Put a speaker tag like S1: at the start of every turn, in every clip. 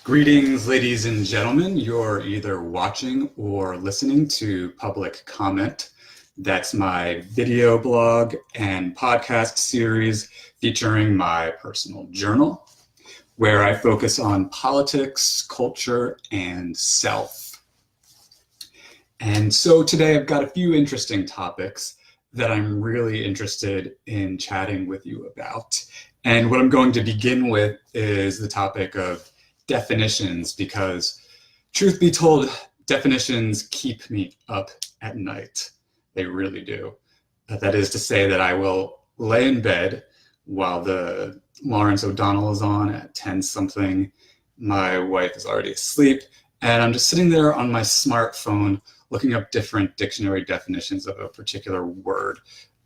S1: Greetings, ladies and gentlemen. You're either watching or listening to Public Comment. That's my video blog and podcast series featuring my personal journal, where I focus on politics, culture, and self. And so today I've got a few interesting topics that I'm really interested in chatting with you about. And what I'm going to begin with is the topic of definitions, because truth be told, definitions keep me up at night. They really do. That is to say that I will lay in bed while the Lawrence O'Donnell is on at 10 something. My wife is already asleep, and I'm just sitting there on my smartphone looking up different dictionary definitions of a particular word.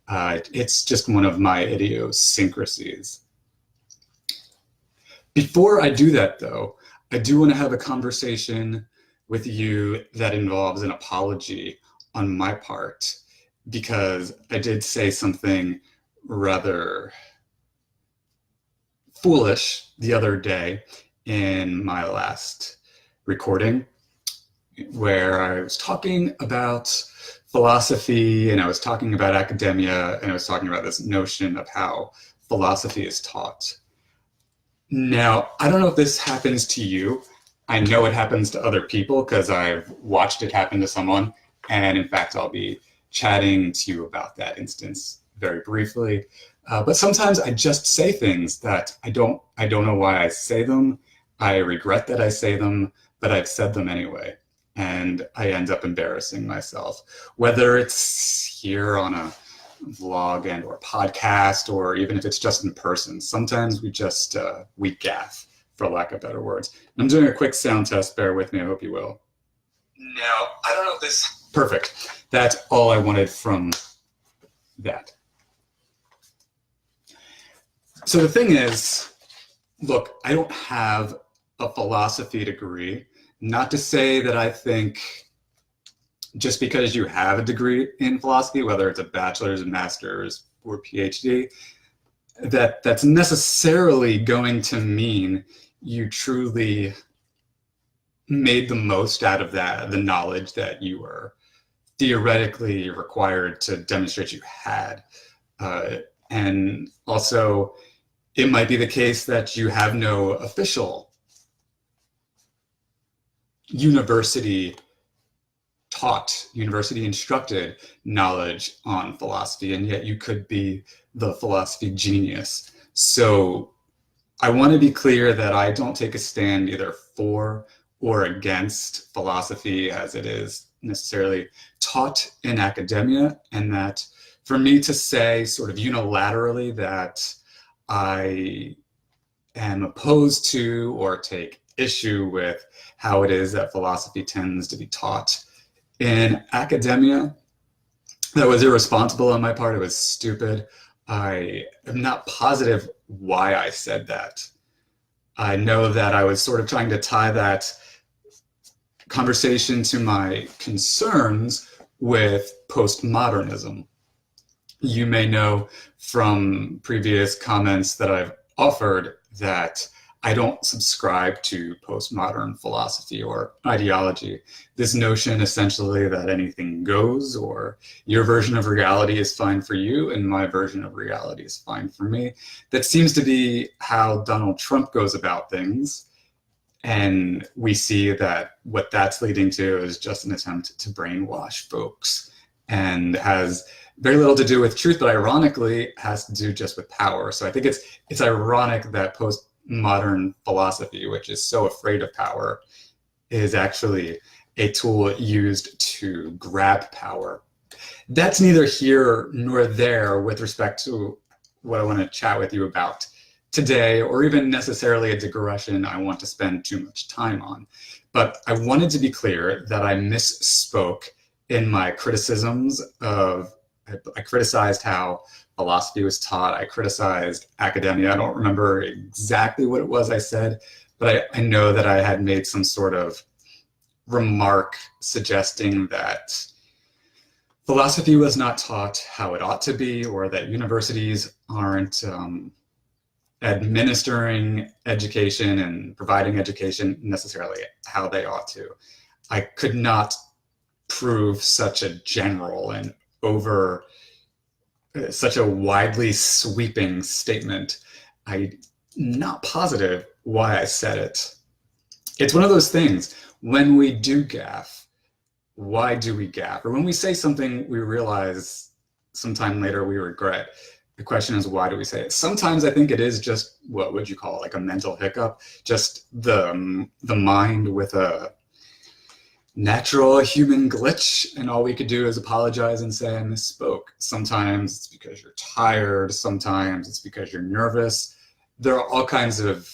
S1: It's just one of my idiosyncrasies. Before I do that, though, I do want to have a conversation with you that involves an apology on my part, because I did say something rather foolish the other day in my last recording, where I was talking about philosophy and I was talking about academia and I was talking about this notion of how philosophy is taught. Now, I don't know if this happens to you. I know it happens to other people because I've watched it happen to someone. And in fact, I'll be chatting to you about that instance very briefly. But sometimes I just say things that I don't know why I say them. I regret that I say them, but I've said them anyway. And I end up embarrassing myself, whether it's here on a vlog and or podcast, or even if it's just in person. Sometimes we just we gaffe, for lack of better words. I'm doing a quick sound test. Bear with me. I hope you will. Now, I don't know if this perfect. That's all I wanted from that. So the thing is, look, I don't have a philosophy degree. Not to say that I think just because you have a degree in philosophy, whether it's a bachelor's, a master's, or PhD, that's necessarily going to mean you truly made the most out of the knowledge that you were theoretically required to demonstrate you had. And also, it might be the case that you have no official university instructed knowledge on philosophy, and yet you could be the philosophy genius. So I want to be clear that I don't take a stand either for or against philosophy as it is necessarily taught in academia, and that for me to say sort of unilaterally that I am opposed to or take issue with how it is that philosophy tends to be taught in academia, that was irresponsible on my part. It was stupid. I am not positive why I said that. I know that I was sort of trying to tie that conversation to my concerns with postmodernism. You may know from previous comments that I've offered that I don't subscribe to postmodern philosophy or ideology. This notion essentially that anything goes, or your version of reality is fine for you and my version of reality is fine for me. That seems to be how Donald Trump goes about things. And we see that what that's leading to is just an attempt to brainwash folks, and has very little to do with truth, but ironically has to do just with power. So I think it's ironic that postmodern philosophy, which is so afraid of power, is actually a tool used to grab power. That's neither here nor there with respect to what I want to chat with you about today, or even necessarily a digression I want to spend too much time on. But I wanted to be clear that I misspoke in my criticisms of, I criticized how philosophy was taught. I criticized academia. I don't remember exactly what it was I said, but I know that I had made some sort of remark suggesting that philosophy was not taught how it ought to be, or that universities aren't administering education and providing education necessarily how they ought to. I could not prove such a general and such a widely sweeping statement. I'm not positive why I said it. It's one of those things, when we do gaffe, why do we gaffe? Or when we say something we realize sometime later we regret, the question is, why do we say it? Sometimes I think it is just, what would you call it, like a mental hiccup, just the mind with a natural human glitch, and all we could do is apologize and say I misspoke. Sometimes it's because you're tired, sometimes it's because you're nervous. There are all kinds of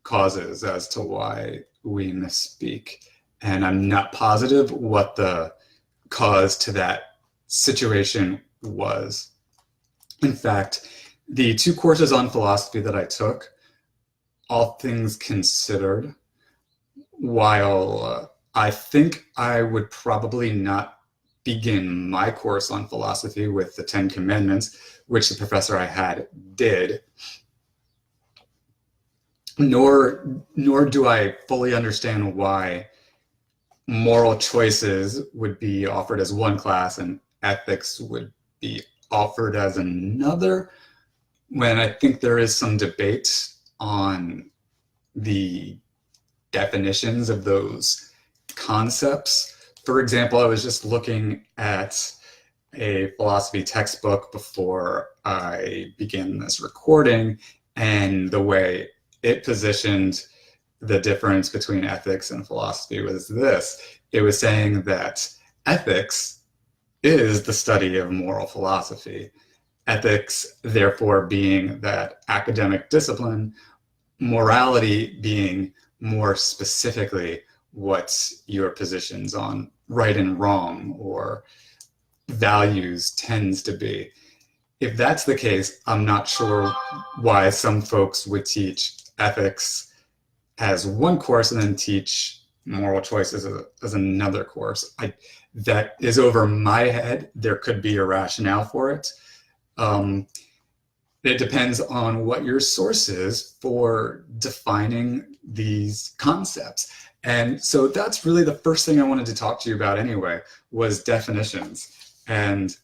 S1: causes as to why we misspeak, and I'm not positive what the cause to that situation was. In fact, the 2 courses on philosophy that I took, all things considered, while I think I would probably not begin my course on philosophy with the 10 Commandments, which the professor I had did, nor do I fully understand why moral choices would be offered as one class and ethics would be offered as another, when I think there is some debate on the definitions of those concepts. For example, I was just looking at a philosophy textbook before I began this recording, and the way it positioned the difference between ethics and philosophy was this. It was saying that ethics is the study of moral philosophy. Ethics, therefore, being that academic discipline, morality being more specifically what your positions on right and wrong or values tends to be. If that's the case, I'm not sure why some folks would teach ethics as one course and then teach moral choices as another course. That is over my head. There could be a rationale for it. It depends on what your source is for defining these concepts. And so that's really the first thing I wanted to talk to you about anyway, was definitions. And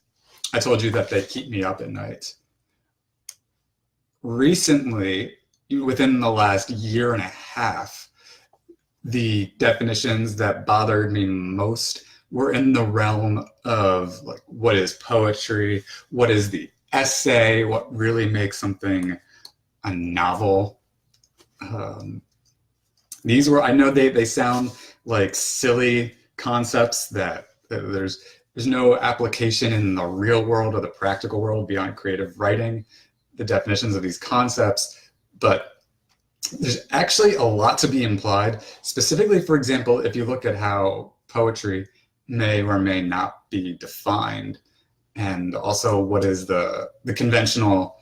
S1: I told you that they keep me up at night. Recently, within the last year and a half, the definitions that bothered me most were in the realm of, like, what is poetry, what is the essay, what really makes something a novel. These were, I know they sound like silly concepts that there's no application in the real world or the practical world beyond creative writing, the definitions of these concepts, but there's actually a lot to be implied. Specifically, for example, if you look at how poetry may or may not be defined, and also what is the conventional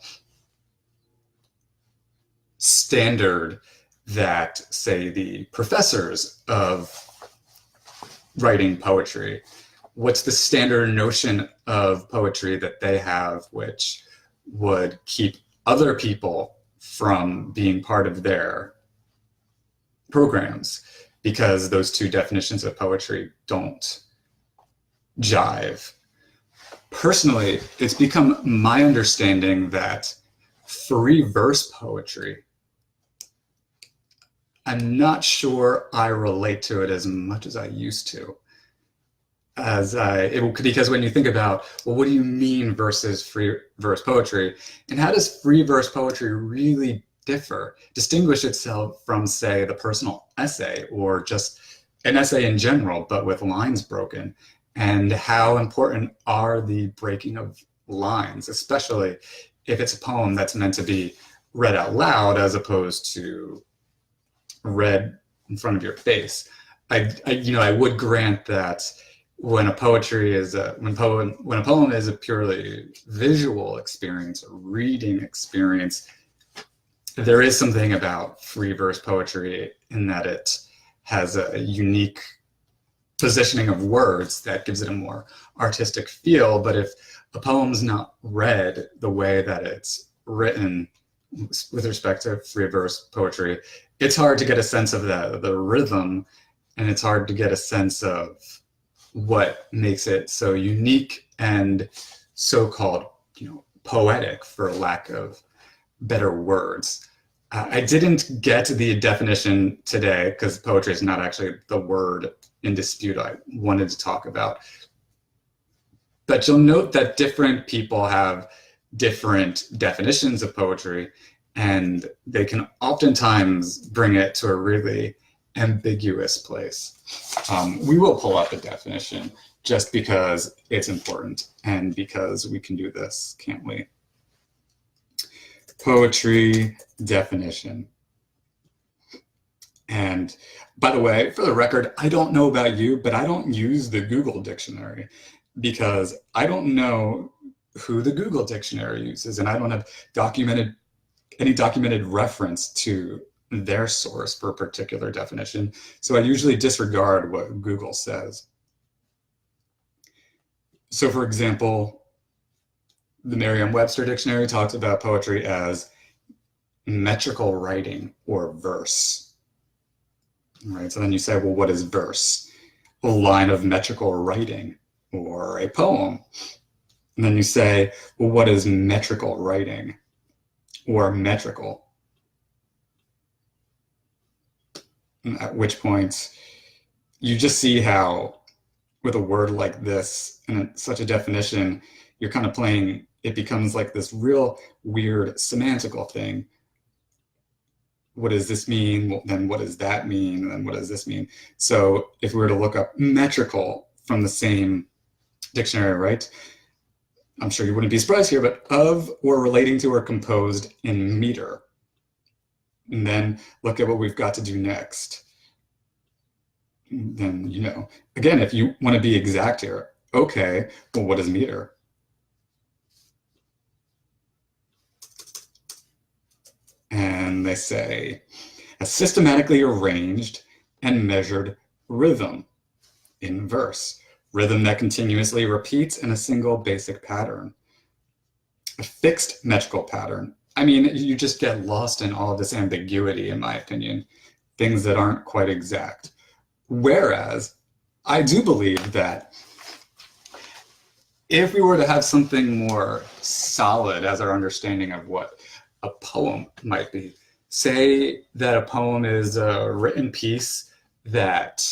S1: standard that, say, the professors of writing poetry, what's the standard notion of poetry that they have which would keep other people from being part of their programs, because those two definitions of poetry don't jive. Personally, it's become my understanding that free verse poetry, I'm not sure I relate to it as much as I used to. Because when you think about, well, what do you mean versus free verse poetry? And how does free verse poetry really distinguish itself from, say, the personal essay or just an essay in general, but with lines broken? And how important are the breaking of lines, especially if it's a poem that's meant to be read out loud as opposed to read in front of your face? I would grant that when a poem is a purely visual experience, a reading experience, there is something about free verse poetry in that it has a unique positioning of words that gives it a more artistic feel. But if a poem's not read the way that it's written with respect to free verse poetry, it's hard to get a sense of the rhythm, and it's hard to get a sense of what makes it so unique and so-called, poetic, for lack of better words. I didn't get the definition today because poetry is not actually the word in dispute I wanted to talk about. But you'll note that different people have different definitions of poetry, and they can oftentimes bring it to a really ambiguous place. We will pull up a definition just because it's important and because we can do this, can't we? Poetry definition. And by the way, for the record, I don't know about you, but I don't use the Google dictionary because I don't know who the Google dictionary uses, and I don't have any documented reference to their source for a particular definition. So I usually disregard what Google says. So for example, the Merriam-Webster dictionary talks about poetry as metrical writing or verse. Right? So then you say, well, what is verse? A line of metrical writing or a poem. And then you say, well, what is metrical writing or metrical? At which point you just see how with a word like this and such a definition, you're kind of playing, it becomes like this real weird semantical thing. What does this mean? Well, then what does that mean? And then what does this mean? So if we were to look up metrical from the same dictionary, right? I'm sure you wouldn't be surprised here, but of or relating to or composed in meter. And then look at what we've got to do next. Then, again, if you want to be exact here, okay, well, what is meter? And they say, a systematically arranged and measured rhythm in verse. Rhythm that continuously repeats in a single basic pattern. A fixed metrical pattern. I mean, you just get lost in all of this ambiguity, in my opinion, things that aren't quite exact. Whereas I do believe that if we were to have something more solid as our understanding of what a poem might be, say that a poem is a written piece that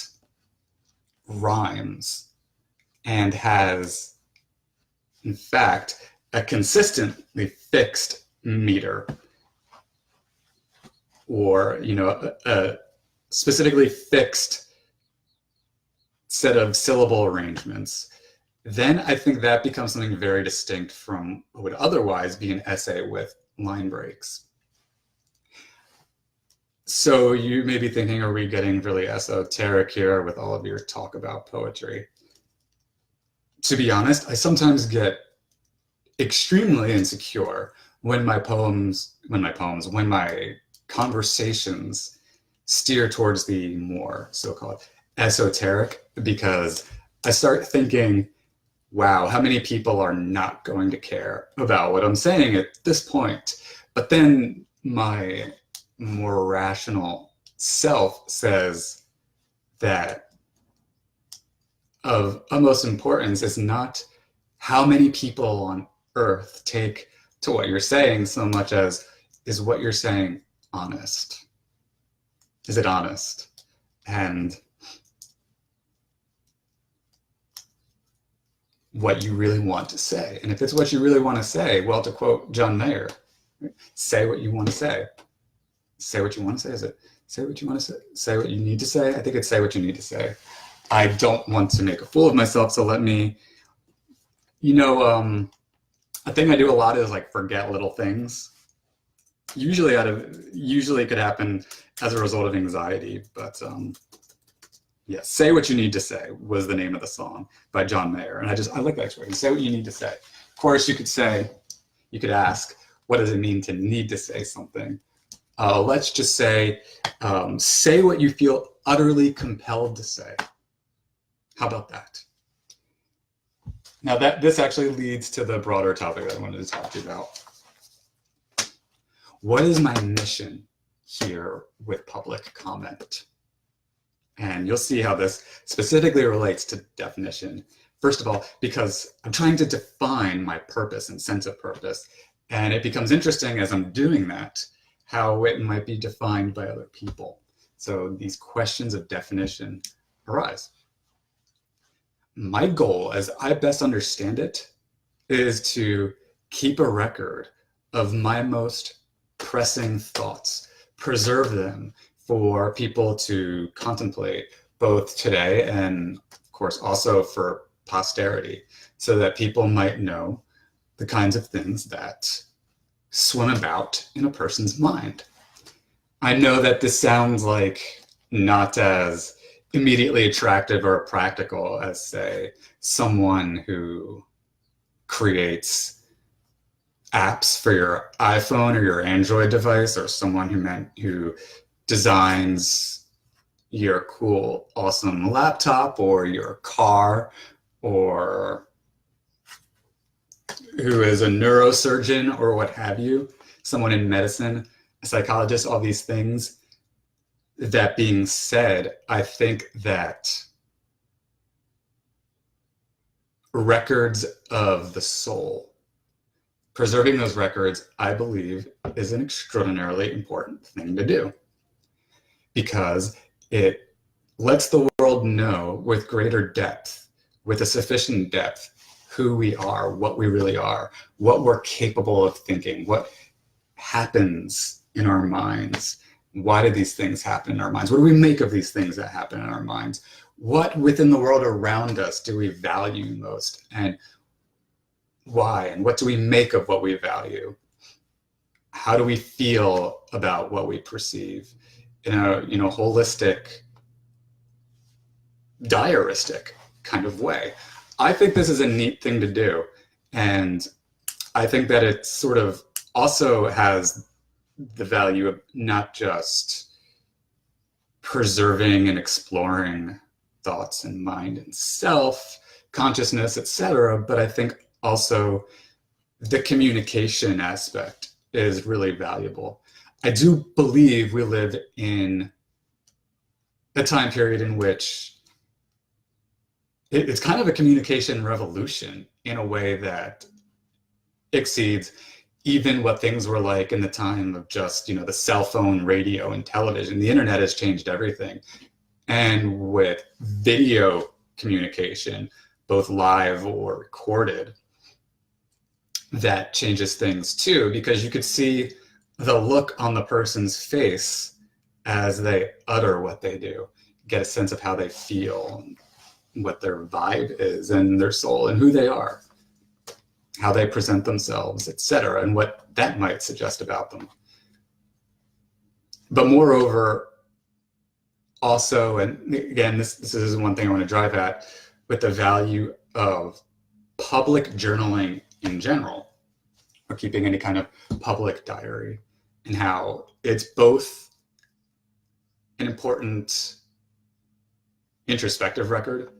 S1: rhymes and has, in fact, a consistently fixed meter, or a specifically fixed set of syllable arrangements, then I think that becomes something very distinct from what would otherwise be an essay with line breaks. So you may be thinking, are we getting really esoteric here with all of your talk about poetry? To be honest, I sometimes get extremely insecure when my conversations steer towards the more so-called esoteric, because I start thinking, wow, how many people are not going to care about what I'm saying at this point? But then my more rational self says that of utmost importance is not how many people on earth take to what you're saying so much as, is what you're saying honest? Is it honest? And what you really want to say. And if it's what you really want to say, well, to quote John Mayer, say what you want to say. Say what you want to say. Is it say what you want to say? Say what you need to say? I think it's say what you need to say. I don't want to make a fool of myself, so let me, a thing I do a lot is like forget little things. Usually it could happen as a result of anxiety, but yeah, Say What You Need to Say was the name of the song by John Mayer. And I like that expression, say what you need to say. Of course, you could ask, what does it mean to need to say something? Let's just say what you feel utterly compelled to say. How about that? Now this actually leads to the broader topic that I wanted to talk to you about. what is my mission here with public comment? And you'll see how this specifically relates to definition. First of all, because I'm trying to define my purpose and sense of purpose. And it becomes interesting as I'm doing that, how it might be defined by other people. So these questions of definition arise. My goal, as I best understand it, is to keep a record of my most pressing thoughts, preserve them for people to contemplate both today and, of course, also for posterity, so that people might know the kinds of things that swim about in a person's mind. I know that this sounds like not as immediately attractive or practical as, say, someone who creates apps for your iPhone or your Android device, or someone who designs your cool, awesome laptop or your car, or who is a neurosurgeon or what have you, someone in medicine, a psychologist, all these things. That being said, I think that records of the soul, preserving those records, I believe, is an extraordinarily important thing to do, because it lets the world know with greater depth, with a sufficient depth, who we are, what we really are, what we're capable of thinking, what happens in our minds. Why do these things happen in our minds? What do we make of these things that happen in our minds? What within the world around us do we value most, and why? And what do we make of what we value? How do we feel about what we perceive in a holistic, diaristic kind of way? I think this is a neat thing to do, and I think that it sort of also has the value of not just preserving and exploring thoughts and mind and self, consciousness, etc., but I think also the communication aspect is really valuable. I do believe we live in a time period in which it's kind of a communication revolution in a way that exceeds even what things were like in the time of just, the cell phone, radio, and television. The internet has changed everything. And with video communication, both live or recorded, that changes things too, because you could see the look on the person's face as they utter what they do, get a sense of how they feel, what their vibe is, and their soul, and who they are, how they present themselves, etc., and what that might suggest about them. But moreover, also, and again, this is one thing I want to drive at, with the value of public journaling in general, or keeping any kind of public diary, and how it's both an important introspective record,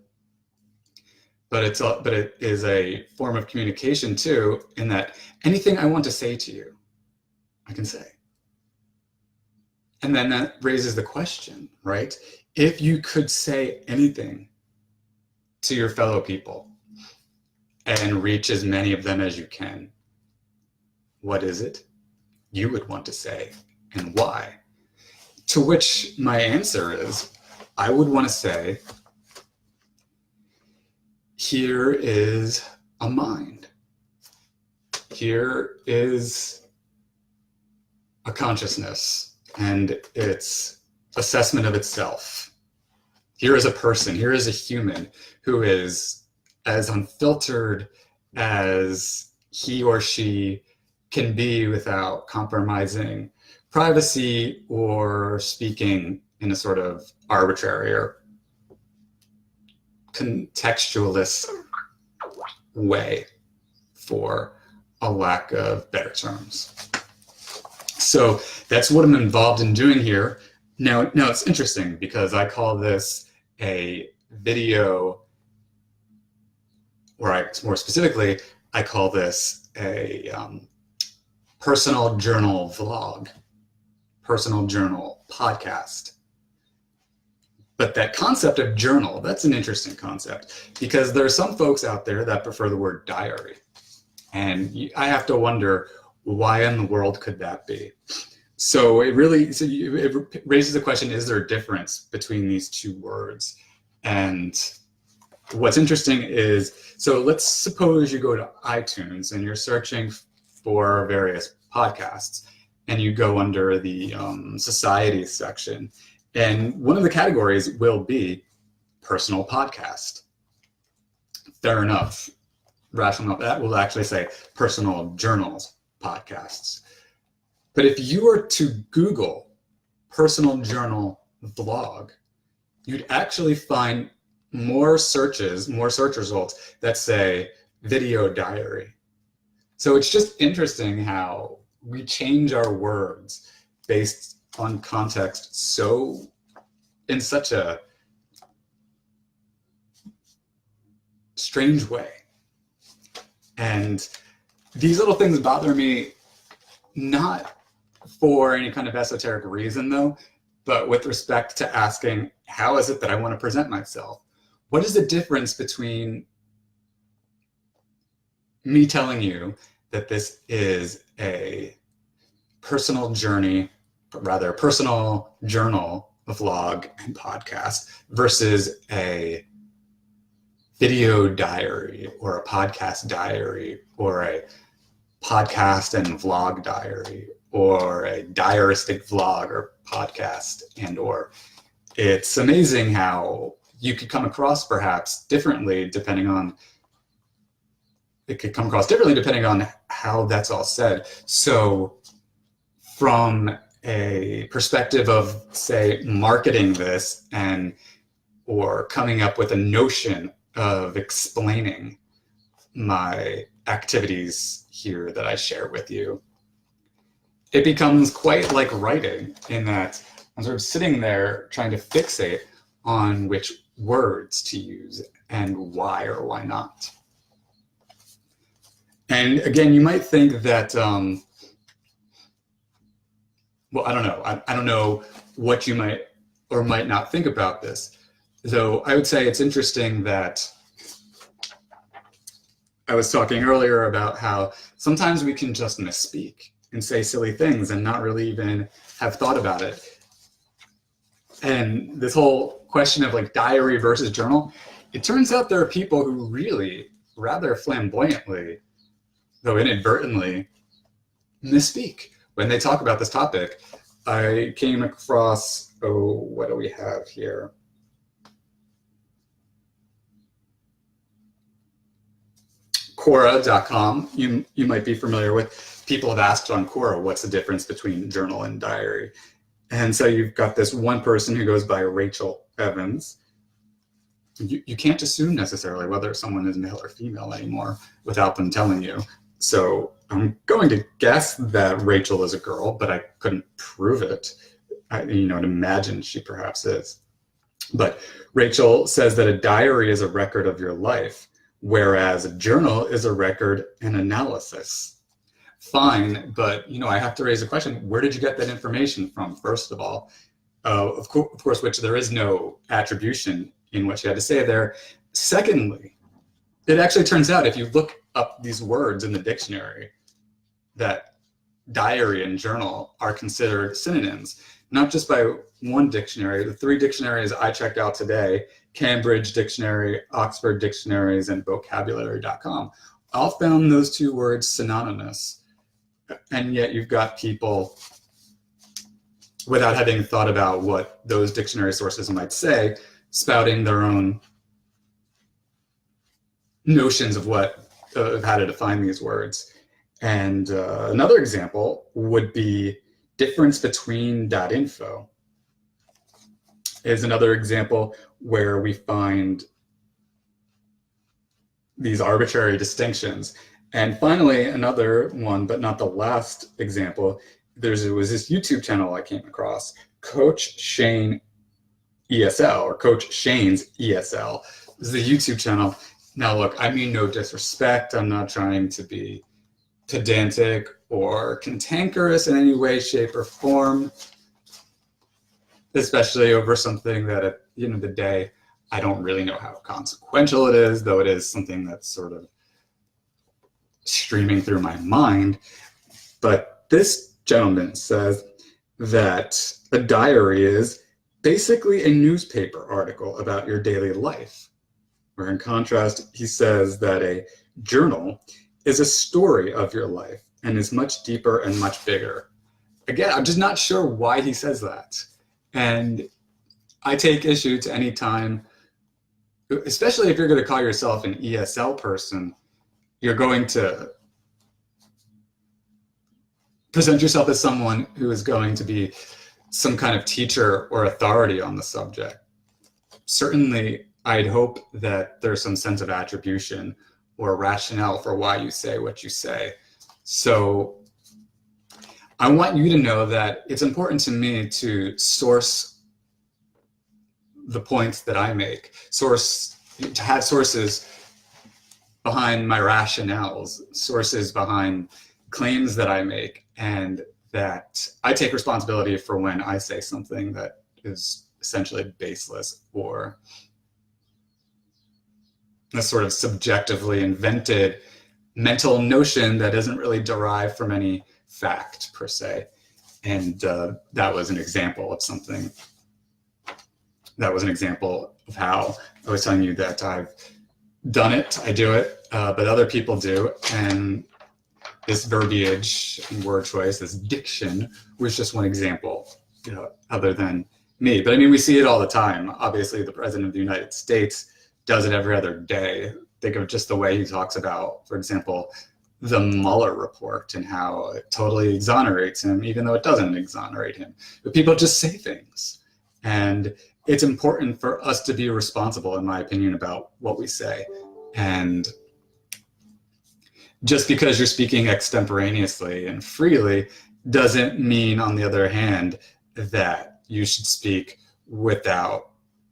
S1: but it is a form of communication too, in that anything I want to say to you, I can say. And then that raises the question, right? If you could say anything to your fellow people and reach as many of them as you can, what is it you would want to say, and why? To which my answer is, I would want to say, here is a mind. Here is a consciousness and its assessment of itself. Here is a person, here is a human who is as unfiltered as he or she can be without compromising privacy or speaking in a sort of arbitrary or contextualist way, for a lack of better terms. So that's what I'm involved in doing here. Now it's interesting because I call this a video, or more specifically, I call this a personal journal vlog, personal journal podcast. But that concept of journal, that's an interesting concept, because there are some folks out there that prefer the word diary. And I have to wonder, why in the world could that be? So it raises the question, is there a difference between these two words? And what's interesting is, so let's suppose you go to iTunes and you're searching for various podcasts, and you go under the society section. And one of the categories will be personal podcast. Fair enough. Rational enough. That will actually say personal journals podcasts. But if you were to Google personal journal vlog, you'd actually find more search results that say video diary. So it's just interesting how we change our words based on context in such a strange way. And these little things bother me, not for any kind of esoteric reason though, but with respect to asking, how is it that I want to present myself? What is the difference between me telling you that this is a personal journey, rather personal journal, vlog, and podcast versus a video diary or a podcast diary or a podcast and vlog diary or a diaristic vlog or podcast or it's amazing how you could come across perhaps differently depending on how that's all said. So from a perspective of, say, marketing this or coming up with a notion of explaining my activities here that I share with you, it becomes quite like writing in that I'm sort of sitting there trying to fixate on which words to use and why or why not. And again, you might think that, well, I don't know. I don't know what you might or might not think about this, though I would say it's interesting that I was talking earlier about how sometimes we can just misspeak and say silly things and not really even have thought about it. And this whole question of like diary versus journal, it turns out there are people who really rather flamboyantly, though inadvertently, misspeak when they talk about this topic. I came across, what do we have here? Quora.com, you might be familiar with. People have asked on Quora, what's the difference between journal and diary? And so you've got this one person who goes by Rachel Evans. You can't assume necessarily whether someone is male or female anymore without them telling you. So I'm going to guess that Rachel is a girl, but I couldn't prove it. I'd imagine she perhaps is. But Rachel says that a diary is a record of your life, whereas a journal is a record and analysis. Fine, but I have to raise a question. Where did you get that information from, first of all? Of course, which there is no attribution in what she had to say there. Secondly, it actually turns out if you look up these words in the dictionary, that diary and journal are considered synonyms, not just by one dictionary. The 3 dictionaries I checked out today, Cambridge Dictionary, Oxford Dictionaries, and vocabulary.com, all found those 2 words synonymous. And yet you've got people, without having thought about what those dictionary sources might say, spouting their own notions of how to define these words. And another example would be difference between .info is another example where we find these arbitrary distinctions. And finally, another one, but not the last example, there was this YouTube channel I came across, Coach Shane ESL, or Coach Shane's ESL. This is the YouTube channel. Now look, I mean no disrespect. I'm not trying to be pedantic or cantankerous in any way, shape, or form, especially over something that at the end of the day, I don't really know how consequential it is, though it is something that's sort of streaming through my mind. But this gentleman says that a diary is basically a newspaper article about your daily life. Where in contrast, he says that a journal is a story of your life and is much deeper and much bigger. Again, I'm just not sure why he says that. And I take issue to any time, especially if you're going to call yourself an ESL person, you're going to present yourself as someone who is going to be some kind of teacher or authority on the subject. Certainly, I'd hope that there's some sense of attribution or rationale for why you say what you say. So I want you to know that it's important to me to source the points that I make, to have sources behind my rationales, sources behind claims that I make, and that I take responsibility for when I say something that is essentially baseless or a sort of subjectively invented mental notion that isn't really derived from any fact per se. And that was an example of something. That was an example of how I was telling you that I've done it, I do it, but other people do. And this verbiage and word choice, this diction, was just one example, other than me. But I mean, we see it all the time. Obviously, the President of the United States does it every other day. Think of just the way he talks about, for example, the Mueller report and how it totally exonerates him, even though it doesn't exonerate him. But people just say things. And it's important for us to be responsible, in my opinion, about what we say. And just because you're speaking extemporaneously and freely doesn't mean, on the other hand, that you should speak without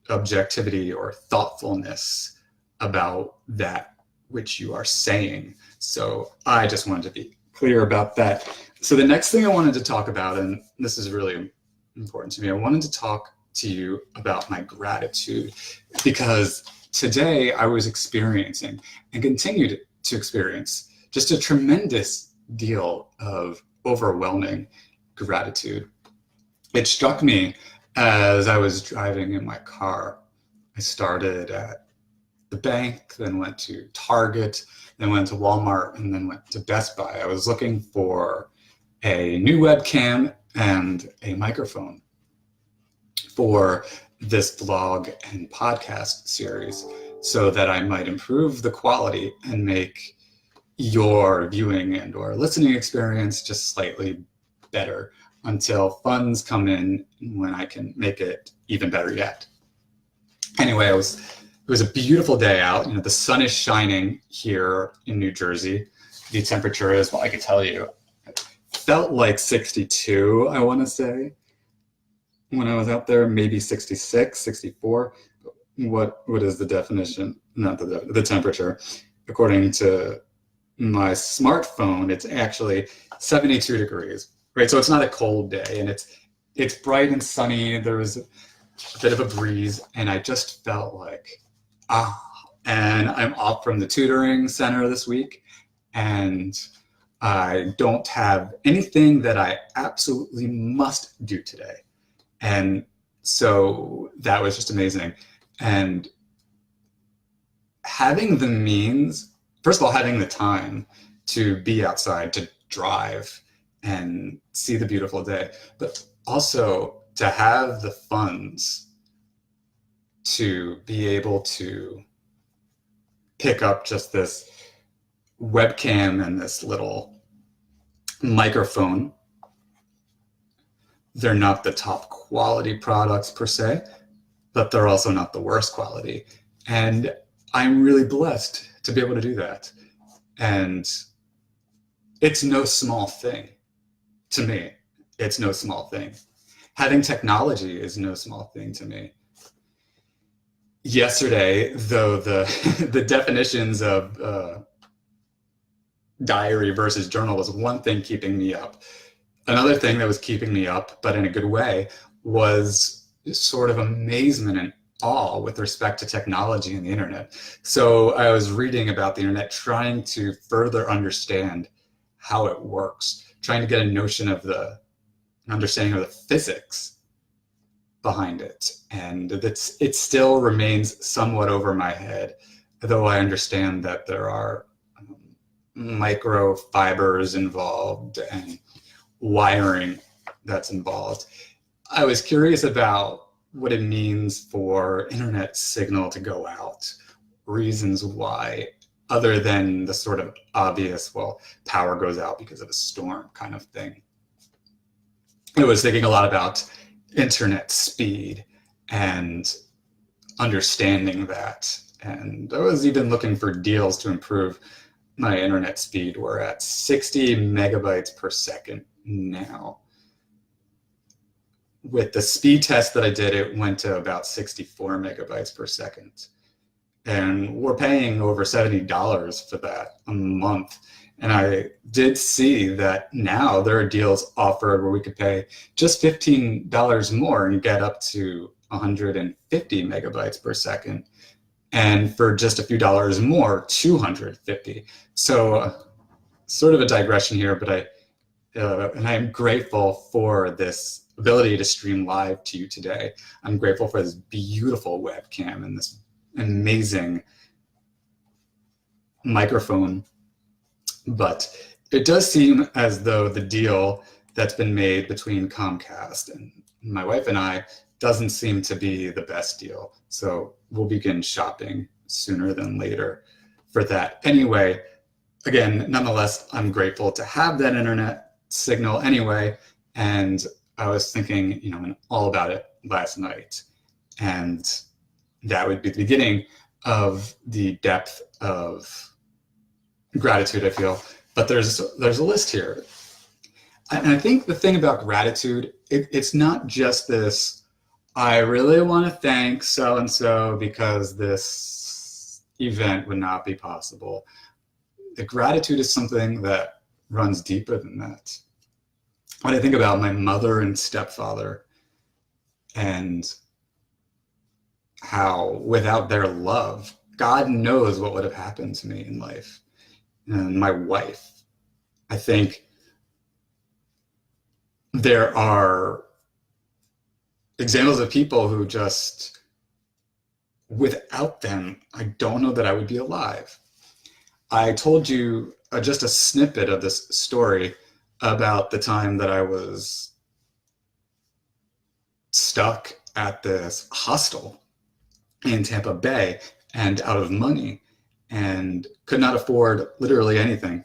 S1: objectivity or thoughtfulness about that which you are saying. So I just wanted to be clear about that. So the next thing I wanted to talk about, and this is really important to me, I wanted to talk to you about my gratitude, because today I was experiencing and continue to experience just a tremendous deal of overwhelming gratitude. It struck me as I was driving in my car. I started at the bank, then went to Target, then went to Walmart, and then went to Best Buy. I was looking for a new webcam and a microphone for this blog and podcast series so that I might improve the quality and make your viewing and or listening experience just slightly better until funds come in when I can make it even better yet. Anyway, it was a beautiful day out. The sun is shining here in New Jersey. The temperature is, well, I can tell you, it felt like 62, I want to say, when I was out there, maybe 66, 64. What is the definition? Not the temperature. According to my smartphone, it's actually 72 degrees, right? So it's not a cold day, and it's bright and sunny. There was a bit of a breeze, and I just felt like, and I'm off from the tutoring center this week, and I don't have anything that I absolutely must do today. And so that was just amazing. And having the means, first of all, having the time to be outside, to drive and see the beautiful day, but also to have the funds to be able to pick up just this webcam and this little microphone. They're not the top quality products per se, but they're also not the worst quality. And I'm really blessed to be able to do that. And it's no small thing to me. It's no small thing. Having technology is no small thing to me. Yesterday, though, the definitions of diary versus journal was one thing keeping me up. Another thing that was keeping me up, but in a good way, was sort of amazement and awe with respect to technology and the internet. So I was reading about the internet, trying to further understand how it works, trying to get a notion of the understanding of the physics behind it. And it still remains somewhat over my head, though I understand that there are microfibers involved and wiring that's involved. I was curious about what it means for internet signal to go out, reasons why, other than the sort of obvious, well, power goes out because of a storm kind of thing. I was thinking a lot about internet speed and understanding that. And I was even looking for deals to improve my internet speed. We're at 60 megabytes per second now. With the speed test that I did, it went to about 64 megabytes per second. And we're paying over $70 for that a month. And I did see that now there are deals offered where we could pay just $15 more and get up to 150 megabytes per second. And for just a few dollars more, 250. So sort of a digression here, but I'm grateful for this ability to stream live to you today. I'm grateful for this beautiful webcam and this amazing microphone. But it does seem as though the deal that's been made between Comcast and my wife and I doesn't seem to be the best deal. So we'll begin shopping sooner than later for that. Anyway, again, nonetheless, I'm grateful to have that internet signal anyway. And I was thinking, all about it last night. And that would be the beginning of the depth of gratitude, I feel. But there's a list here. And I think the thing about gratitude, it's not just this, I really want to thank so-and-so because this event would not be possible. The gratitude is something that runs deeper than that. When I think about my mother and stepfather and how without their love, God knows what would have happened to me in life. And my wife, I think there are examples of people who just, without them, I don't know that I would be alive. I told you just a snippet of this story about the time that I was stuck at this hostel in Tampa Bay and out of money and could not afford literally anything.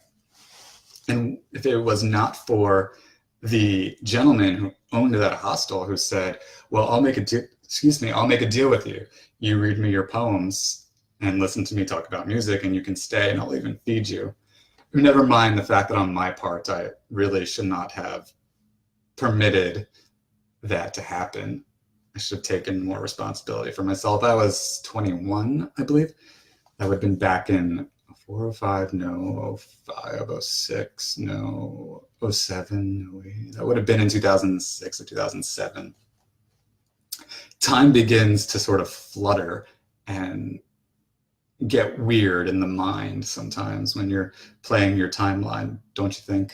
S1: And if it was not for the gentleman who owned that hostel who said, well, I'll make a deal with you. You read me your poems and listen to me talk about music and you can stay and I'll even feed you. Never mind the fact that on my part, I really should not have permitted that to happen. I should have taken more responsibility for myself. I was 21, I believe. That would have been back in 04, 05, no, 05, 06, no, 07, no, 08. That would have been in 2006 or 2007. Time begins to sort of flutter and get weird in the mind sometimes when you're playing your timeline, don't you think?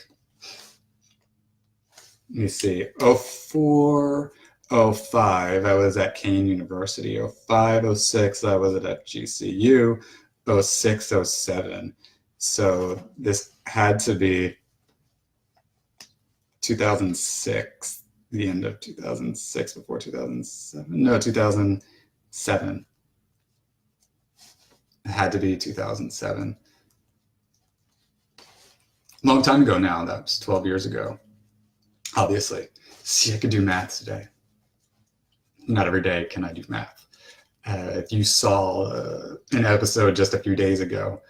S1: Let me see, 04, 05, I was at Kane University. 05, 06, I was at GCU. 06, 07. So this had to be 2006, the end of 2006, before 2007. No, 2007. It had to be 2007. Long time ago now, that was 12 years ago, obviously. See, I could do math today. Not every day can I do math. If you saw an episode just a few days ago,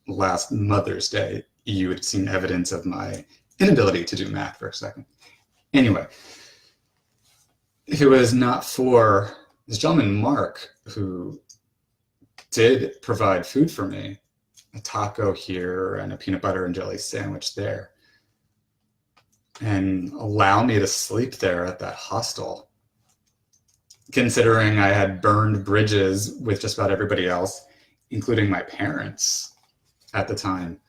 S1: last Mother's Day, you would have seen evidence of my inability to do math for a second. Anyway, if it was not for this gentleman, Mark, who did provide food for me a taco here and a peanut butter and jelly sandwich there, and allow me to sleep there at that hostel, considering I had burned bridges with just about everybody else, including my parents at the time.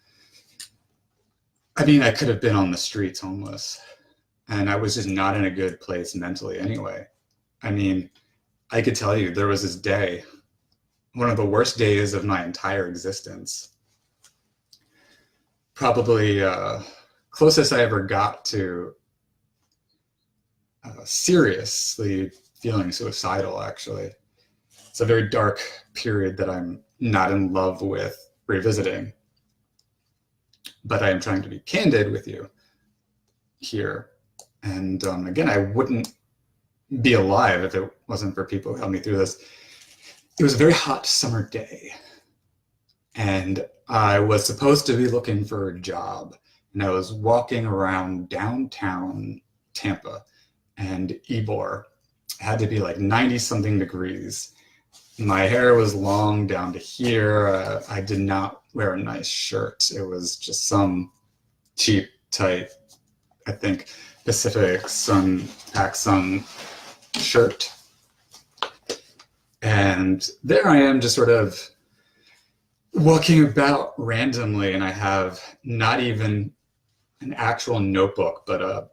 S1: I mean, I could have been on the streets homeless, and I was just not in a good place mentally anyway. I mean, I could tell you there was this day, one of the worst days of my entire existence. Probably closest I ever got to seriously feeling suicidal, actually. It's a very dark period that I'm not in love with revisiting. But I am trying to be candid with you here. And again, I wouldn't be alive if it wasn't for people who helped me through this. It was a very hot summer day, and I was supposed to be looking for a job, and I was walking around downtown Tampa, and Ybor had to be like 90-something degrees. My hair was long down to here. I did not wear a nice shirt. It was just some cheap, tight, I think, Pacific Sun Sun shirt. And there I am, just sort of walking about randomly, and I have not even an actual notebook, but a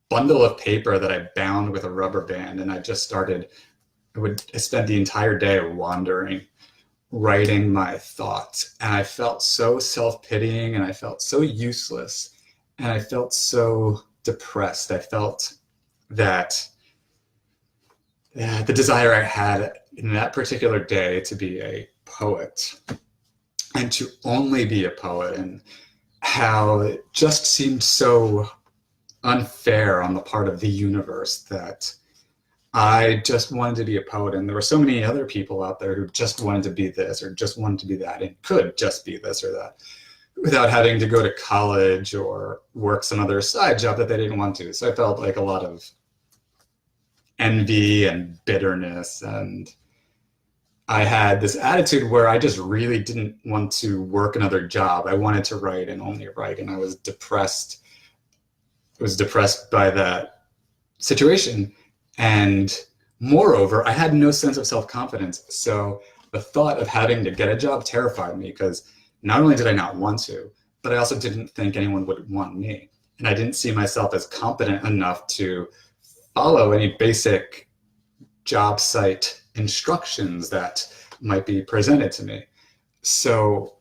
S1: bundle of paper that I bound with a rubber band, and I spent the entire day wandering, writing my thoughts, and I felt so self-pitying, and I felt so useless, and I felt so depressed. I felt that the desire I had in that particular day to be a poet, and to only be a poet, and how it just seemed so unfair on the part of the universe that I just wanted to be a poet, and there were so many other people out there who just wanted to be this or just wanted to be that and could just be this or that without having to go to college or work some other side job that they didn't want to. So I felt like a lot of envy and bitterness, and I had this attitude where I just really didn't want to work another job. I wanted to write and only write, and I was depressed. I was depressed by that situation. And moreover, I had no sense of self-confidence. So the thought of having to get a job terrified me, because not only did I not want to, but I also didn't think anyone would want me. And I didn't see myself as competent enough to follow any basic job site instructions that might be presented to me. So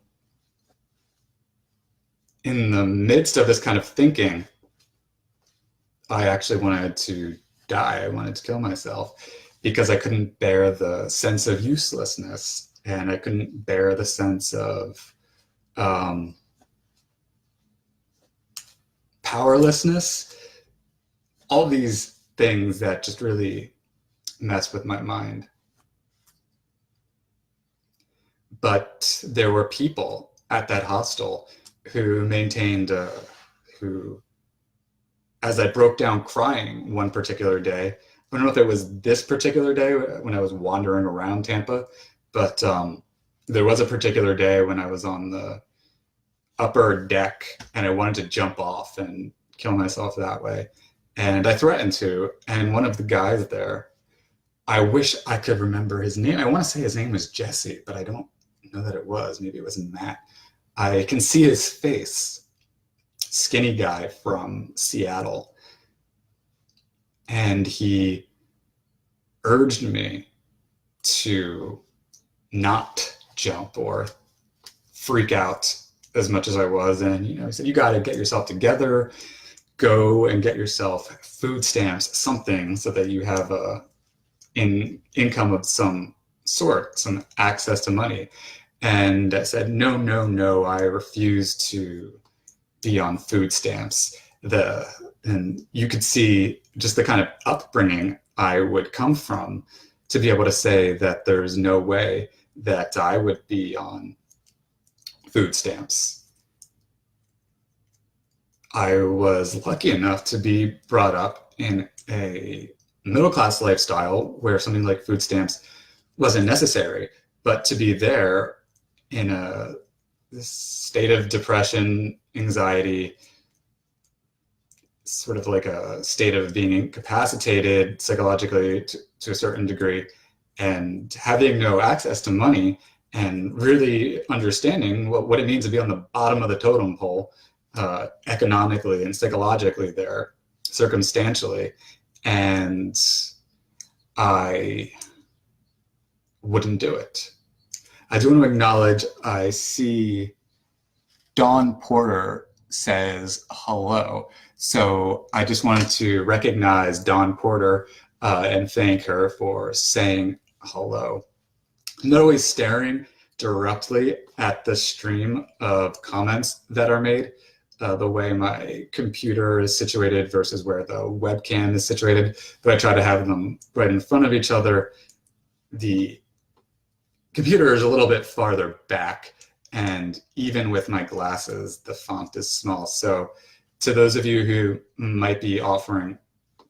S1: in the midst of this kind of thinking, I actually wanted to die. I wanted to kill myself because I couldn't bear the sense of uselessness, and I couldn't bear the sense of powerlessness. All these things that just really mess with my mind. But there were people at that hostel who maintained, who, as I broke down crying one particular day, I don't know if it was this particular day when I was wandering around Tampa, but there was a particular day when I was on the upper deck and I wanted to jump off and kill myself that way. And I threatened to, and one of the guys there, I wish I could remember his name. I want to say his name was Jesse, but I don't know that it was. Maybe it was Matt. I can see his face. Skinny guy from Seattle. And he urged me to not jump or freak out as much as I was. And, he said, you got to get yourself together, go and get yourself food stamps, something, so that you have an income of some sort, some access to money. And I said, no, I refuse to be on food stamps. And you could see just the kind of upbringing I would come from to be able to say that there's no way that I would be on food stamps. I was lucky enough to be brought up in a middle-class lifestyle where something like food stamps wasn't necessary, but to be there in a state of depression, anxiety, sort of like a state of being incapacitated psychologically to a certain degree, and having no access to money, and really understanding what it means to be on the bottom of the totem pole, economically and psychologically there, circumstantially. And I wouldn't do it. I do want to acknowledge, I see Dawn Porter says hello. So I just wanted to recognize Dawn Porter and thank her for saying hello. I'm not always staring directly at the stream of comments that are made, the way my computer is situated versus where the webcam is situated, but I try to have them right in front of each other. The computer is a little bit farther back, and even with my glasses, the font is small. So to those of you who might be offering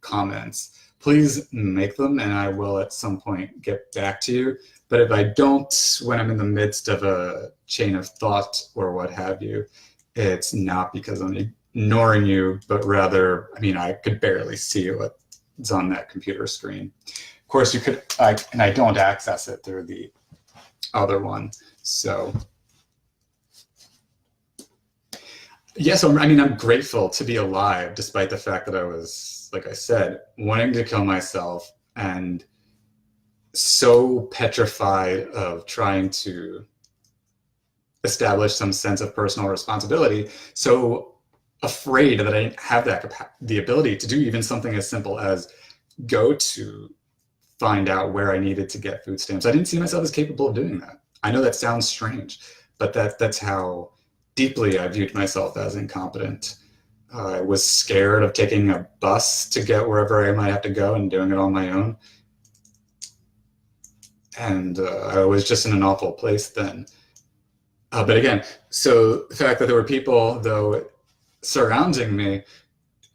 S1: comments, please make them and I will at some point get back to you. But if I don't, when I'm in the midst of a chain of thought or what have you, it's not because I'm ignoring you, but rather, I mean, I could barely see what's on that computer screen. Of course, you could, and I don't access it through the other one. So, yes, I mean, I'm grateful to be alive, despite the fact that I was, like I said, wanting to kill myself and so petrified of trying to establish some sense of personal responsibility, so afraid that I didn't have the ability to do even something as simple as go to find out where I needed to get food stamps. I didn't see myself as capable of doing that. I know that sounds strange, but that's how deeply I viewed myself as incompetent. I was scared of taking a bus to get wherever I might have to go and doing it on my own. And I was just in an awful place then. But again, so the fact that there were people, though, surrounding me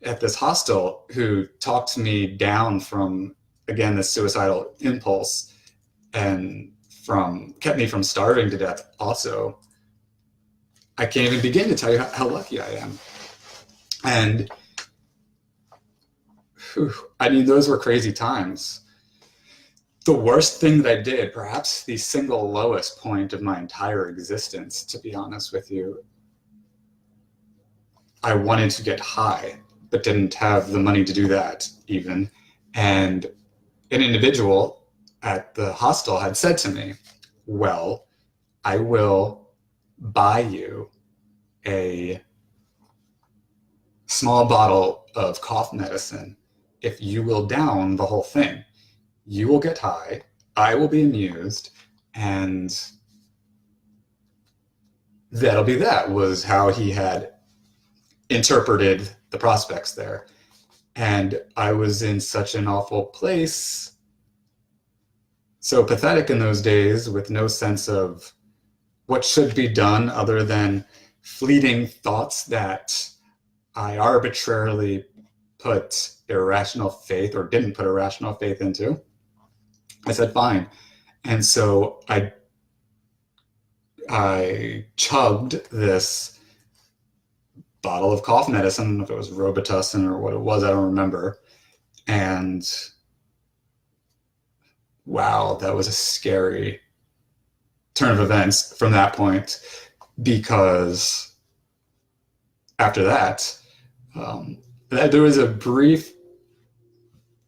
S1: at this hostel who talked me down from, again, this suicidal impulse and kept me from starving to death also, I can't even begin to tell you how lucky I am. And I mean, those were crazy times. The worst thing that I did, perhaps the single lowest point of my entire existence, to be honest with you, I wanted to get high, but didn't have the money to do that even. And an individual at the hostel had said to me, well, I will buy you a small bottle of cough medicine if you will down the whole thing. You will get high, I will be amused, and that'll be that, was how he had interpreted the prospects there. And I was in such an awful place, so pathetic in those days, with no sense of what should be done other than fleeting thoughts that I arbitrarily put irrational faith, or didn't put irrational faith into. I said, fine. And so I chugged this bottle of cough medicine. I don't know if it was Robitussin or what it was, I don't remember. And wow, that was a scary turn of events from that point, because after that, there was a brief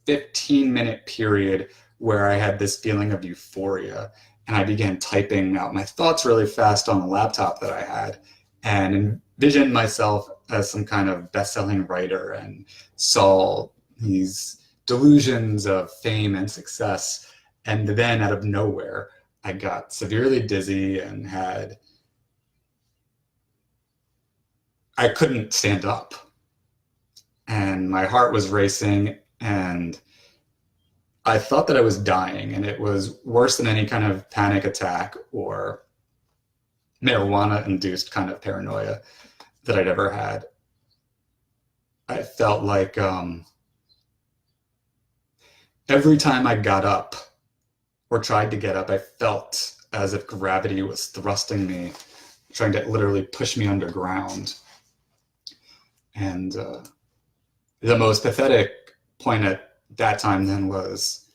S1: 15-minute period where I had this feeling of euphoria, and I began typing out my thoughts really fast on the laptop that I had, and envisioned myself as some kind of best-selling writer, and saw these delusions of fame and success. And then out of nowhere, I got severely dizzy and I couldn't stand up, and my heart was racing, and I thought that I was dying, and it was worse than any kind of panic attack or marijuana-induced kind of paranoia that I'd ever had. I felt like every time I got up or tried to get up, I felt as if gravity was thrusting me, trying to literally push me underground. And the most pathetic point at that time then was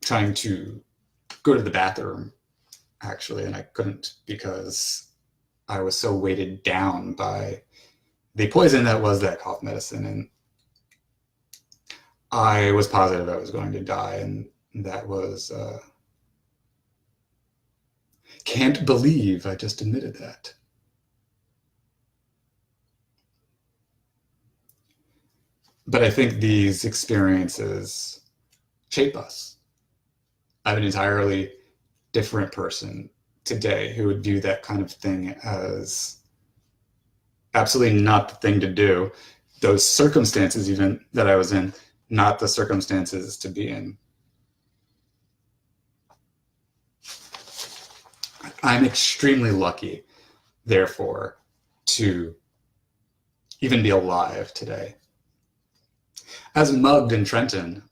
S1: trying to go to the bathroom, actually, and I couldn't because I was so weighted down by the poison that was that cough medicine, and I was positive I was going to die, and that was, can't believe I just admitted that. But I think these experiences shape us. I'm an entirely different person today who would view that kind of thing as absolutely not the thing to do. Those circumstances even that I was in, not the circumstances to be in. I'm extremely lucky, therefore, to even be alive today. I was mugged in Trenton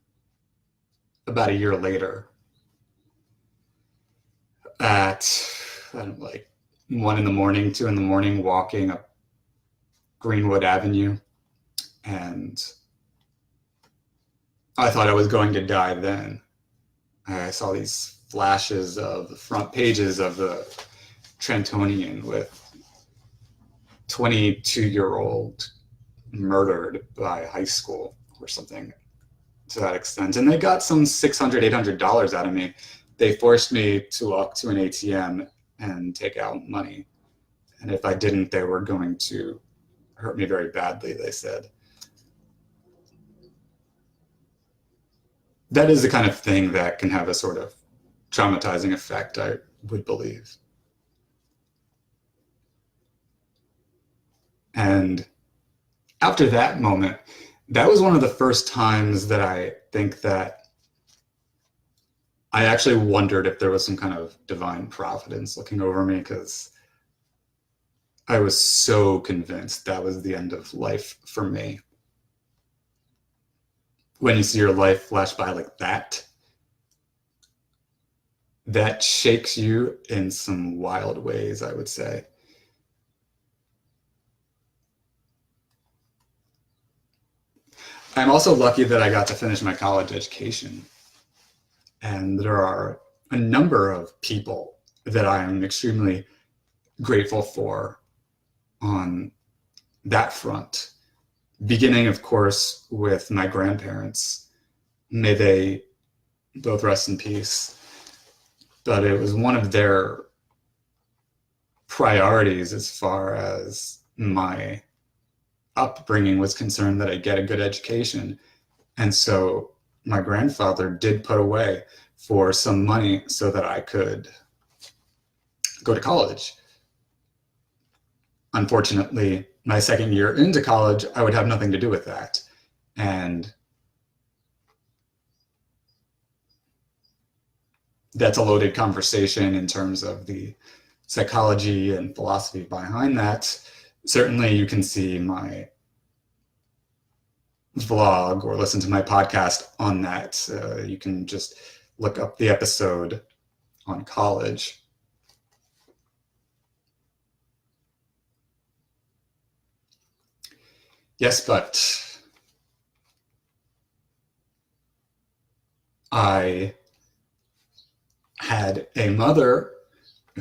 S1: about a year later at, I don't know, like 1 in the morning, 2 in the morning, walking up Greenwood Avenue. And I thought I was going to die then. I saw these flashes of the front pages of the Trentonian with 22-year-old murdered by high school or something to that extent. And they got some $600, $800 out of me. They forced me to walk to an ATM and take out money. And if I didn't, they were going to hurt me very badly, they said. That is the kind of thing that can have a sort of traumatizing effect, I would believe. And after that moment, that was one of the first times that I think that I actually wondered if there was some kind of divine providence looking over me, because I was so convinced that was the end of life for me. When you see your life flash by like that, that shakes you in some wild ways, I would say. I'm also lucky that I got to finish my college education. And there are a number of people that I am extremely grateful for on that front. Beginning, of course, with my grandparents. May they both rest in peace. But it was one of their priorities as far as my upbringing was concerned, that I get a good education. And so my grandfather did put away for some money so that I could go to college. Unfortunately, my second year into college, I would have nothing to do with that. And that's a loaded conversation in terms of the psychology and philosophy behind that. Certainly you can see my vlog or listen to my podcast on that. You can just look up the episode on college. Yes, but I had a mother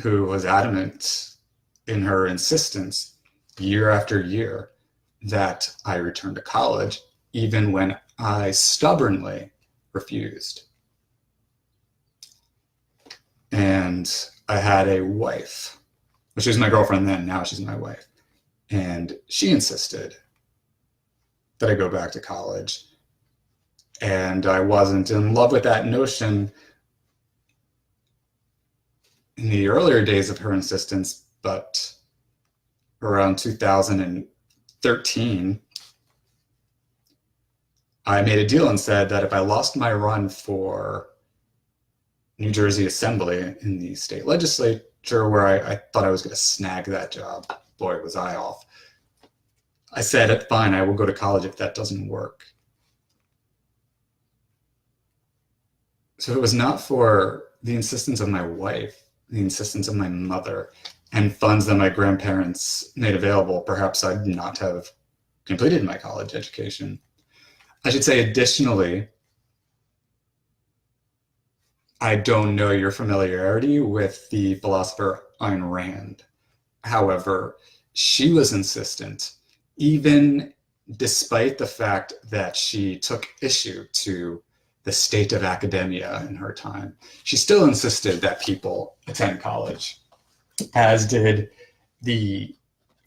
S1: who was adamant in her insistence year after year that I return to college, even when I stubbornly refused. And I had a wife, well, she was my girlfriend then, now she's my wife. And she insisted that I go back to college. And I wasn't in love with that notion in the earlier days of her insistence, but around 2013, I made a deal and said that if I lost my run for New Jersey Assembly in the state legislature, where I thought I was going to snag that job, boy, was I off. I said, fine, I will go to college if that doesn't work. So if it was not for the insistence of my wife, the insistence of my mother, and funds that my grandparents made available, perhaps I'd not have completed my college education. I should say, additionally, I don't know your familiarity with the philosopher Ayn Rand. However, she was insistent, even despite the fact that she took issue to the state of academia in her time. She still insisted that people attend college, as did the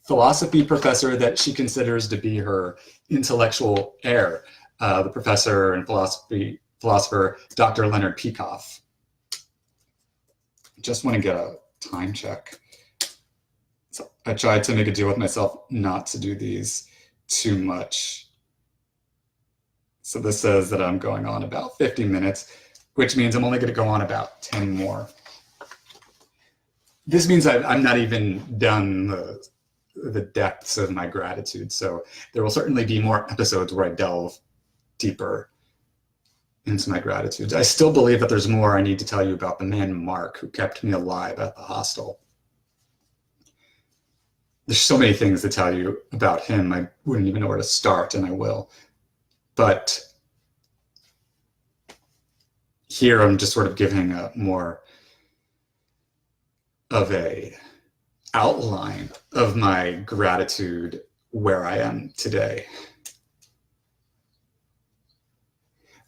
S1: philosophy professor that she considers to be her intellectual heir, the professor and philosopher, Dr. Leonard Peikoff. Just want to get a time check. So I tried to make a deal with myself not to do these too much. So this says that I'm going on about 50 minutes, which means I'm only going to go on about 10 more. This means I'm not even done the depths of my gratitude. So there will certainly be more episodes where I delve deeper into my gratitude. I still believe that there's more I need to tell you about the man Mark who kept me alive at the hostel. There's so many things to tell you about him, I wouldn't even know where to start, and I will. But here I'm just sort of giving a more of a outline of my gratitude where I am today.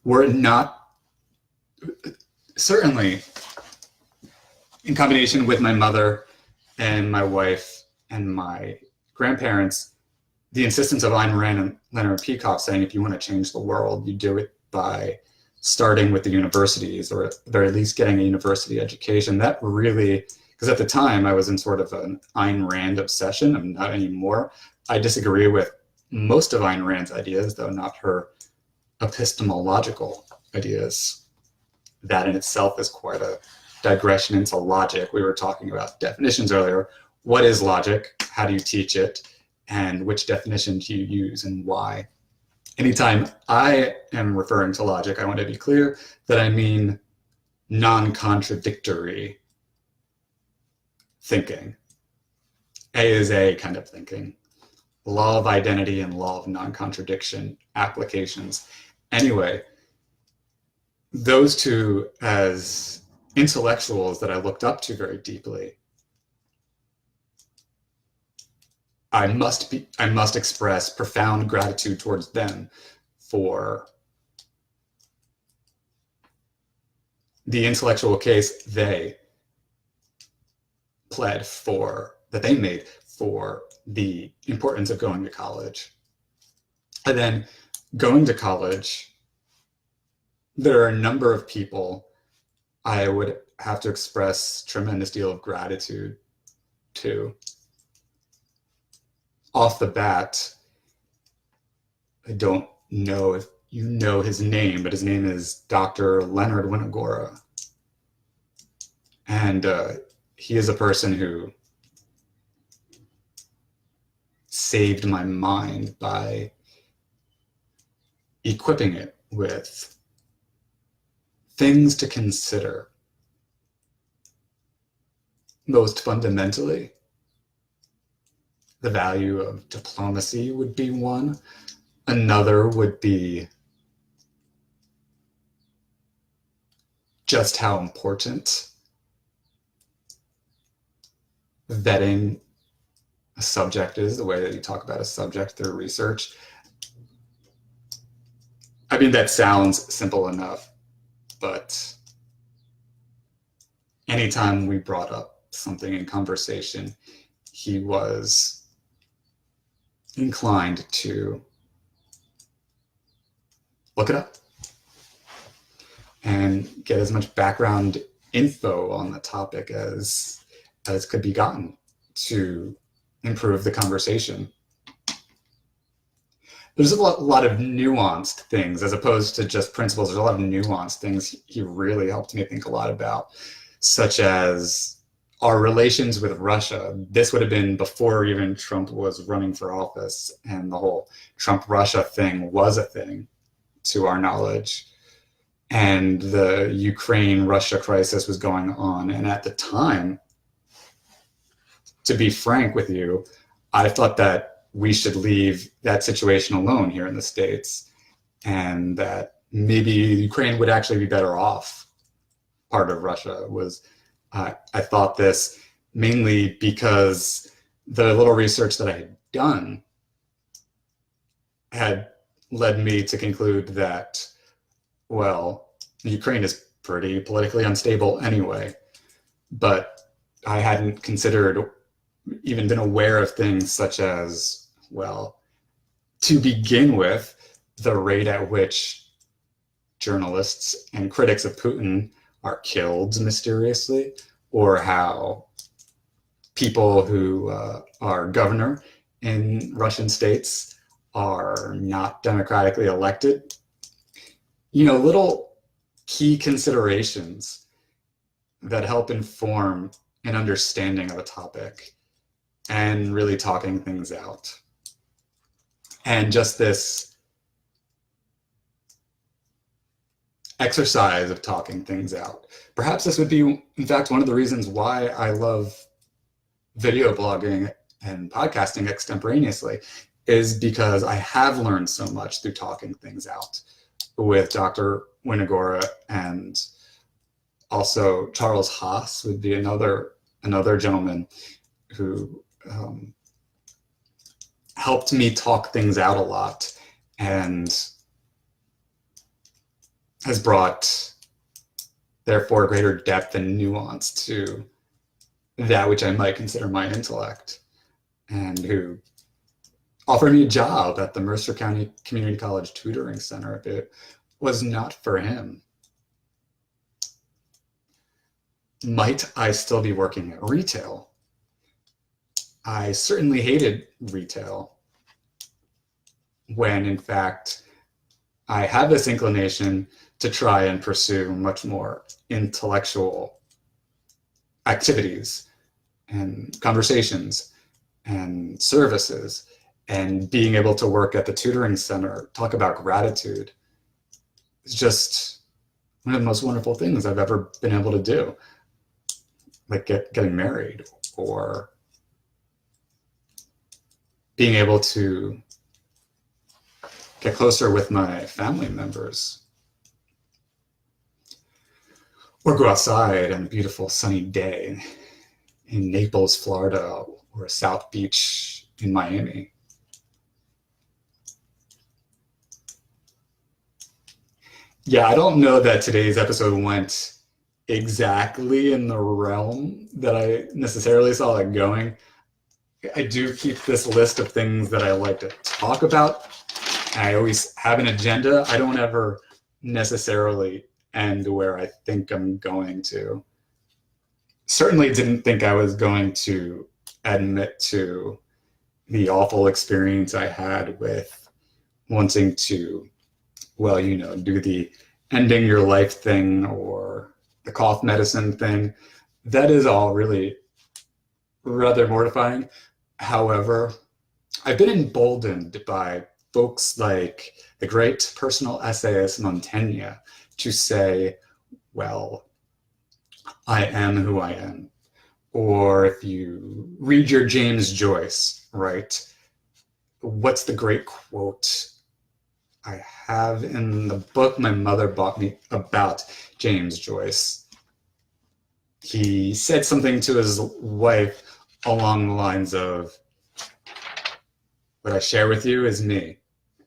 S1: Were it not, certainly in combination with my mother and my wife and my grandparents, the insistence of Ayn Rand and Leonard Peikoff saying, if you want to change the world, you do it by starting with the universities, or at the very least getting a university education. That really, because at the time I was in sort of an Ayn Rand obsession. I'm not anymore. I disagree with most of Ayn Rand's ideas, though not her epistemological ideas. That in itself is quite a digression into logic. We were talking about definitions earlier. What is logic? How do you teach it? And which definition do you use and why? Anytime I am referring to logic, I want to be clear that I mean non-contradictory thinking. A is A kind of thinking. Law of identity and law of non-contradiction applications. Anyway, those two as intellectuals that I looked up to very deeply, I must express profound gratitude towards them for the intellectual case they pled for, that they made for the importance of going to college. And then going to college, there are a number of people I would have to express tremendous deal of gratitude to. Off the bat, I don't know if you know his name, but his name is Dr. Leonard Winogora. And he is a person who saved my mind by equipping it with things to consider. Most fundamentally, the value of diplomacy would be one. Another would be just how important vetting a subject is, the way that you talk about a subject through research. I mean, that sounds simple enough, but anytime we brought up something in conversation, he was inclined to look it up and get as much background info on the topic as could be gotten to improve the conversation. There's a lot of nuanced things as opposed to just principles. There's a lot of nuanced things he really helped me think a lot about, such as our relations with Russia. This would have been before even Trump was running for office, and the whole Trump-Russia thing was a thing, to our knowledge. and the Ukraine-Russia crisis was going on. And at the time, to be frank with you, I thought that we should leave that situation alone here in the States, and that maybe Ukraine would actually be better off. Part of Russia was, I thought this mainly because the little research that I had done had led me to conclude that, well, Ukraine is pretty politically unstable anyway, but I hadn't considered, even been aware of things such as, well, to begin with, the rate at which journalists and critics of Putin are killed mysteriously, or how people who are governor in Russian states are not democratically elected. You know, little key considerations that help inform an understanding of a topic and really talking things out. And just this exercise of talking things out. Perhaps this would be, in fact, one of the reasons why I love video blogging and podcasting extemporaneously, is because I have learned so much through talking things out with Dr. Winagora, and also Charles Haas would be another gentleman who helped me talk things out a lot and has brought, therefore, greater depth and nuance to that which I might consider my intellect, and who offered me a job at the Mercer County Community College Tutoring Center if it was not for him. Might I still be working at retail? I certainly hated retail, when in fact I have this inclination to try and pursue much more intellectual activities and conversations and services, and being able to work at the tutoring center, talk about gratitude, is just one of the most wonderful things I've ever been able to do. Like getting married, or being able to get closer with my family members, or go outside on a beautiful sunny day in Naples, Florida, or South Beach in Miami. Yeah, I don't know that today's episode went exactly in the realm that I necessarily saw it going. I do keep this list of things that I like to talk about. I always have an agenda. I don't ever necessarily end where I think I'm going to. Certainly didn't think I was going to admit to the awful experience I had with wanting to, well, you know, do the ending your life thing or the cough medicine thing. That is all really rather mortifying. However, I've been emboldened by folks like the great personal essayist Montaigne to say, well, I am who I am. Or if you read your James Joyce, right? What's the great quote I have in the book my mother bought me about James Joyce? He said something to his wife along the lines of, what I share with you is me,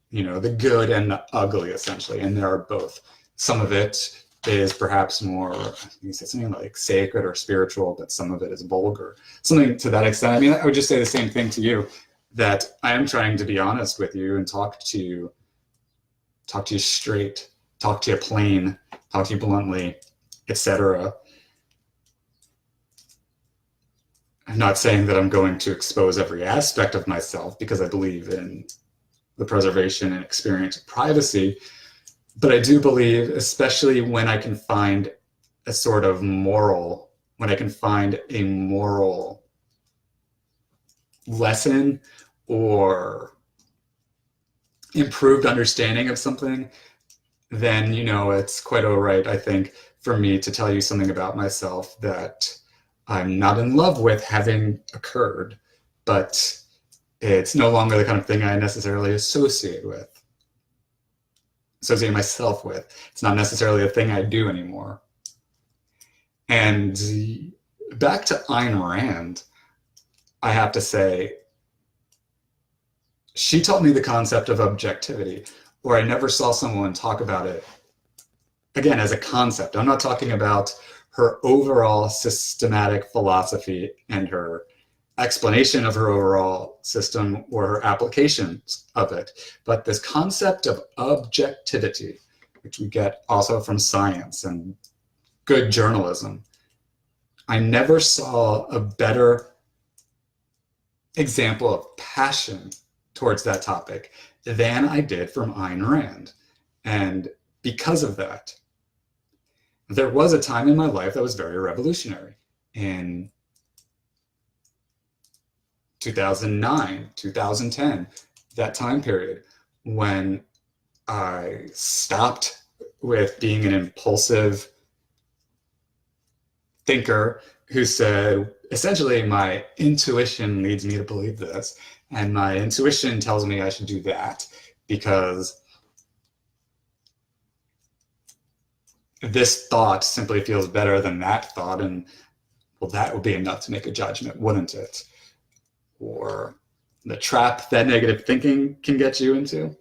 S1: you know, the good and the ugly, essentially, and there are both. Some of it is perhaps more, you said something like sacred or spiritual, but some of it is vulgar. Something to that extent. I mean, I would just say the same thing to you, that I am trying to be honest with you and talk to you straight, talk to you plain, talk to you bluntly, etc. I'm not saying that I'm going to expose every aspect of myself, because I believe in the preservation and experience of privacy. But I do believe, especially when I can find a sort of moral, when I can find a moral lesson or improved understanding of something, then it's quite all right, I think, for me to tell you something about myself that I'm not in love with having occurred, but it's no longer the kind of thing I necessarily associate myself with. It's not necessarily a thing I do anymore. And back to Ayn Rand, I have to say, she taught me the concept of objectivity, where I never saw someone talk about it, again, as a concept. I'm not talking about her overall systematic philosophy and her explanation of her overall system or her applications of it, but this concept of objectivity, which we get also from science and good journalism. I never saw a better example of passion towards that topic than I did from Ayn Rand. And because of that, there was a time in my life that was very revolutionary. In 2009, 2010, that time period, when I stopped with being an impulsive thinker who said, essentially, my intuition leads me to believe this, and my intuition tells me I should do that because this thought simply feels better than that thought, and well, that would be enough to make a judgment, wouldn't it? Or the trap that negative thinking can get you into,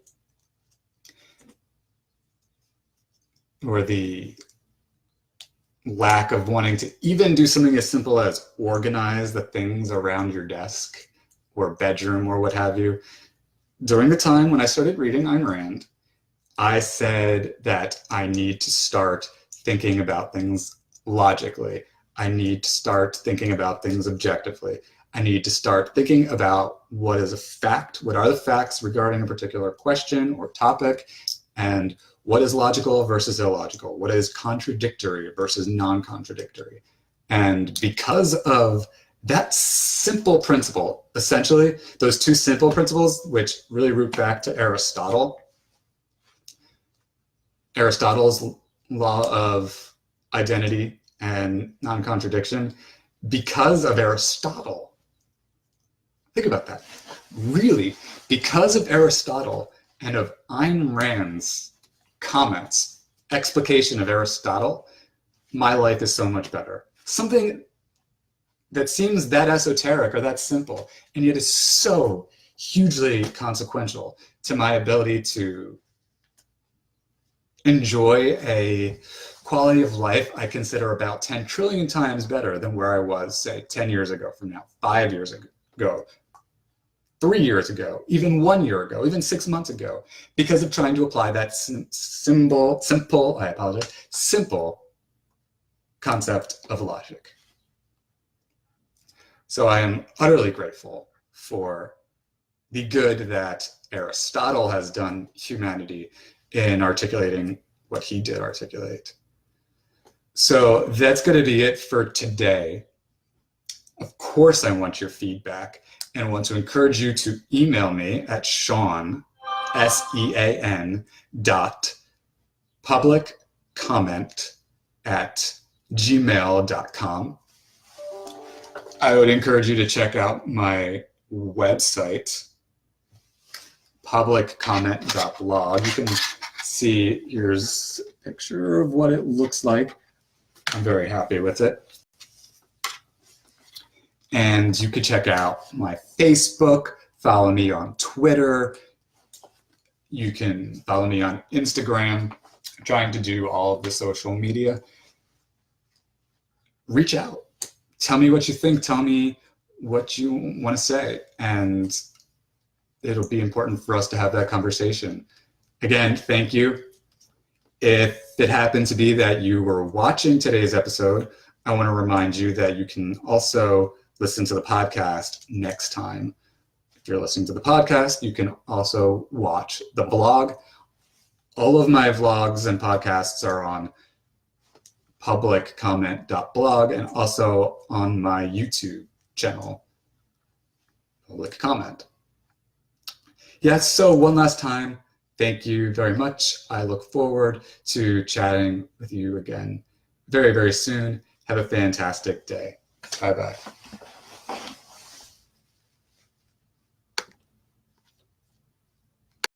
S1: or the lack of wanting to even do something as simple as organize the things around your desk or bedroom or what have you. During the time when I started reading Ayn Rand, I said that I need to start thinking about things logically. I need to start thinking about things objectively. I need to start thinking about what is a fact, what are the facts regarding a particular question or topic, and what is logical versus illogical, what is contradictory versus non-contradictory. And because of that simple principle, essentially, those two simple principles, which really root back to Aristotle, Aristotle's law of identity and non-contradiction, because of Aristotle, think about that. Really, because of Aristotle and of Ayn Rand's comments, explication of Aristotle, my life is so much better. Something that seems that esoteric or that simple, and yet is so hugely consequential to my ability to enjoy a quality of life I consider about 10 trillion times better than where I was, say, 10 years ago from now, 5 years ago, 3 years ago, even 1 year ago, even 6 months ago, because of trying to apply that simple concept of logic. So I am utterly grateful for the good that Aristotle has done humanity in articulating what he did articulate. So that's going to be it for today. Of course, I want your feedback and want to encourage you to email me at Sean, SEAN, publiccomment@gmail.com. I would encourage you to check out my website, publiccomment.blog. You can see, here's a picture of what it looks like. I'm very happy with it. And you can check out my Facebook, follow me on Twitter. You can follow me on Instagram. I'm trying to do all of the social media. Reach out. Tell me what you think. Tell me what you want to say. And it'll be important for us to have that conversation. Again, thank you. If it happened to be that you were watching today's episode, I want to remind you that you can also listen to the podcast next time. If you're listening to the podcast, you can also watch the blog. All of my vlogs and podcasts are on publiccomment.blog and also on my YouTube channel, Public Comment. Yes, so one last time, Thank you very much. I look forward to chatting with you again very, very soon. Have a fantastic day. Bye-bye.